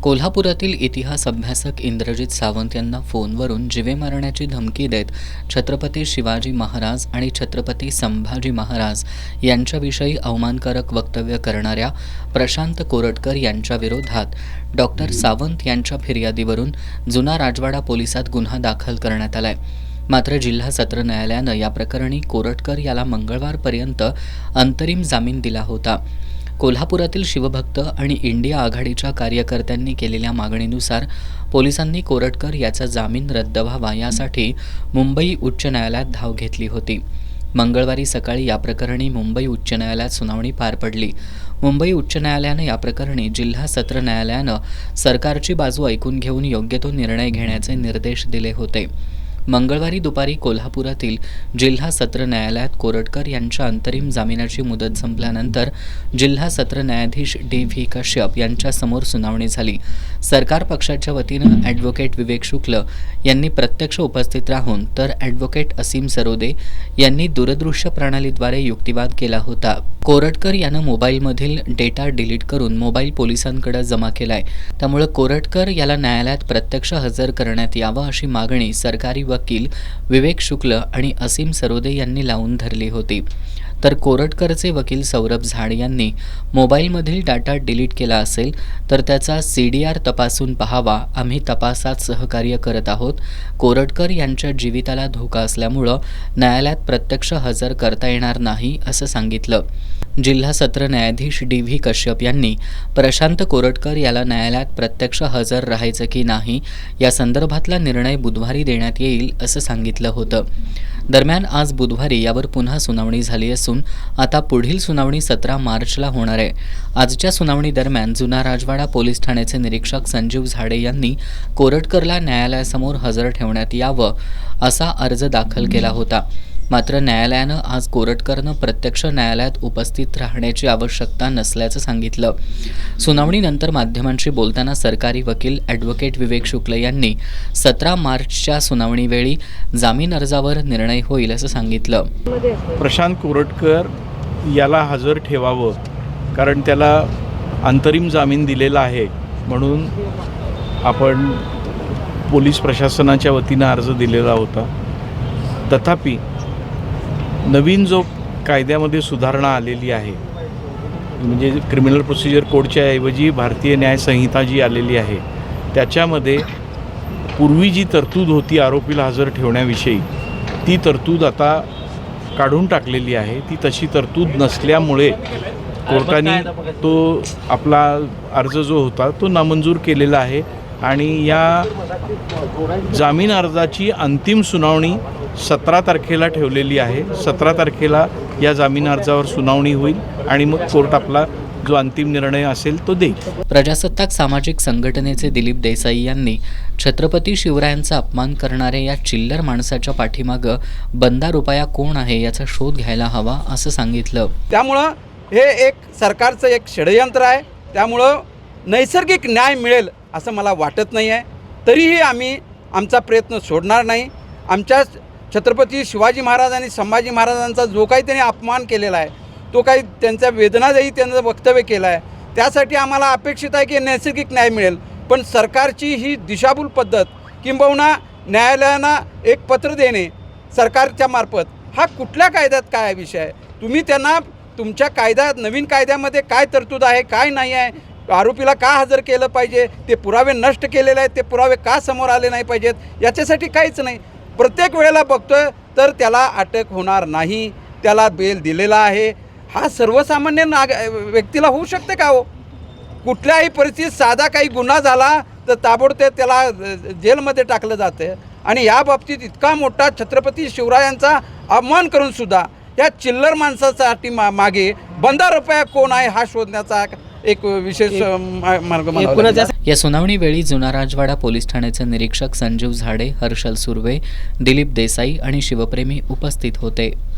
कोल्हापुरातील इतिहास अभ्यासक इंद्रजित सावंत यांना फोनवरून जीवे मारण्याची धमकी देत छत्रपती शिवाजी महाराज आणि छत्रपती संभाजी महाराज यांच्याविषयी अवमानकारक वक्तव्य करणाऱ्या प्रशांत कोरटकर यांच्या विरोधात डॉक्टर सावंत यांच्या फिर्यादीवरून जुना राजवाडा पोलिसात गुन्हा दाखल करण्यात आलाय। मात्र जिल्हा सत्र न्यायालयानं या प्रकरणी कोरटकर याला मंगळवारपर्यंत अंतरिम जामीन दिला होता। कोल्हापुरातील शिवभक्त आणि इंडिया आघाडीच्या कार्यकर्त्यांनी केलेल्या मागणीनुसार पोलिसांनी कोरटकर याचा जामीन रद्द व्हावा यासाठी मुंबई उच्च न्यायालयात धाव घेतली होती। मंगळवारी सकाळी या प्रकरणी मुंबई उच्च न्यायालयात सुनावणी पार पडली। मुंबई उच्च न्यायालयानं या प्रकरणी जिल्हा सत्र न्यायालयानं सरकारची बाजू ऐकून घेऊन योग्य तो निर्णय घेण्याचे निर्देश दिले होते। मंगळवारी दुपारी कोल्हापुरातील जिल्हा सत्र न्यायालयात कोरटकर यांच्या अंतरिम जामिनाची मुदत संपल्यानंतर जिल्हा सत्र न्यायाधीश डी.व्ही. कश्यप यांच्यासमोर सुनावणी झाली। सरकार पक्षाच्या वतीनं ॲडव्होकेट विवेक शुक्ल यांनी प्रत्यक्ष उपस्थित राहून तर ॲडव्होकेट असीम सरोदे यांनी दूरदृश्य प्रणालीद्वारे युक्तिवाद केला होता। कोरटकर यानं मोबाईलमधील डेटा डिलीट करून मोबाईल पोलिसांकडे जमा केलाय, त्यामुळे कोरटकर याला न्यायालयात प्रत्यक्ष हजर करण्यात यावं अशी मागणी सरकारी वकील विवेक शुक्ल आणि असीम सरोदे यांनी लावून धरली होती। तर कोरटकरचे वकील सौरभ झाड यांनी मोबाईलमधील डाटा डिलीट केला असेल तर त्याचा CDR तपासून पाहावा, आम्ही तपासात सहकार्य करत आहोत। कोरटकर यांच्या जीविताला धोका असल्यामुळं न्यायालयात प्रत्यक्ष हजर करता येणार नाही असं सांगितलं। जिल्हा सत्र न्यायाधीश डी.व्ही. कश्यप यांनी प्रशांत कोरटकर याला न्यायालयात प्रत्यक्ष हजर राहायचं की नाही या संदर्भातला निर्णय बुधवारी देण्यात येईल असं सांगितलं होतं। दरम्यान आज बुधवारी यावर पुन्हा सुनावणी झाली असून आता पुढील सुनावणी 17 मार्चला होणार आहे। आजच्या सुनावणी दरम्यान जुना राजवाडा पोलीस ठाण्याचे निरीक्षक संजीव झाडे यांनी कोरटकरला न्यायालयासमोर हजर ठेवण्यात यावं असा अर्ज दाखल केला होता। मात्र न्यायालयानं आज कोरटकरनं प्रत्यक्ष न्यायालयात उपस्थित राहण्याची आवश्यकता नसल्याचं सांगितलं। सुनावणीनंतर माध्यमांशी बोलताना सरकारी वकील ॲडव्होकेट विवेक शुक्ल यांनी 17 मार्चच्या सुनावणीवेळी जामीन अर्जावर निर्णय होईल असं सांगितलं। प्रशांत कोरटकर याला हजर ठेवावं, कारण त्याला अंतरिम जामीन दिलेला आहे म्हणून आपण पोलीस प्रशासनाच्या वतीनं अर्ज दिलेला होता। तथापि नवीन जो कायद्यामध्ये सुधारणा आलेली आहे, म्हणजे क्रिमिनल प्रोसिजर कोडच्या ऐवजी भारतीय न्याय संहिता जी आलेली आहे त्याच्यामध्ये पूर्वी जी तरतूद होती आरोपीला हजर ठेवण्याविषयी, ती तरतूद आता काढून टाकलेली आहे। ती तशी तरतूद नसल्यामुळे कोर्टाने तो आपला अर्ज जो होता तो नामंजूर केलेला आहे आणि या जामीन अर्जाची अंतिम सुनावणी 17 तारखेला ठेवलेली आहे। 17 तारखेला या जामीन अर्जावर सुनावणी होईल आणि मग कोर्ट आपला जो अंतिम निर्णय असेल तो देईल। प्रजासत्ताक सामाजिक संघटनेचे दिलीप देसाई यांनी छत्रपती शिवरायांचा अपमान करणाऱ्या या चिल्लर माणसाच्या पाठीमागं बंदा रुपया कोण आहे याचा शोध घ्यायला हवा असं सांगितलं। त्यामुळं हे एक सरकारचं एक षडयंत्र आहे, त्यामुळं नैसर्गिक न्याय मिळेल असं मला वाटत नाही आहे। तरीही आम्ही आमचा प्रयत्न सोडणार नाही। आमच्या छत्रपती शिवाजी महाराज आणि संभाजी महाराजांचा जो काही त्यांनी अपमान केलेला आहे, तो काही त्यांच्या वेदनादायी त्यांचं वक्तव्य केलं आहे, त्यासाठी आम्हाला अपेक्षित आहे की नैसर्गिक न्याय मिळेल। पण सरकारची ही दिशाभूल पद्धत किंबहुना न्यायालयानं एक पत्र देणे सरकारच्या मार्फत, हा कुठल्या कायद्यात काय विषय आहे? तुम्ही त्यांना तुमच्या कायद्यात, नवीन कायद्यामध्ये काय तरतूद आहे काय नाही आहे, आरोपीला का हजर केलं पाहिजे, ते पुरावे नष्ट केलेले आहेत, ते पुरावे का समोर आले नाही पाहिजेत, याच्यासाठी काहीच नाही। प्रत्येक वेळेला बघतोय तर त्याला अटक होणार नाही, त्याला बेल दिलेला आहे। हा सर्वसामान्य व्यक्तीला होऊ शकते का हो? कुठल्याही परिस्थितीत साधा काही गुन्हा झाला तर ताबडतोब त्याला जेलमध्ये टाकलं जातं आणि या बाबतीत इतका मोठा छत्रपती शिवरायांचा अपमान करून सुद्धा या चिल्लर माणसासाठी मागे बंदा रुपया कोण आहे हा शोधण्याचा एक विशेष मार्ग मानला। या सुनावणीवेळी जुना राजवाडा पोलीस ठाण्याचे निरीक्षक संजीव झाडे, हर्षल सुर्वे, दिलीप देसाई आणि शिवप्रेमी उपस्थित होते।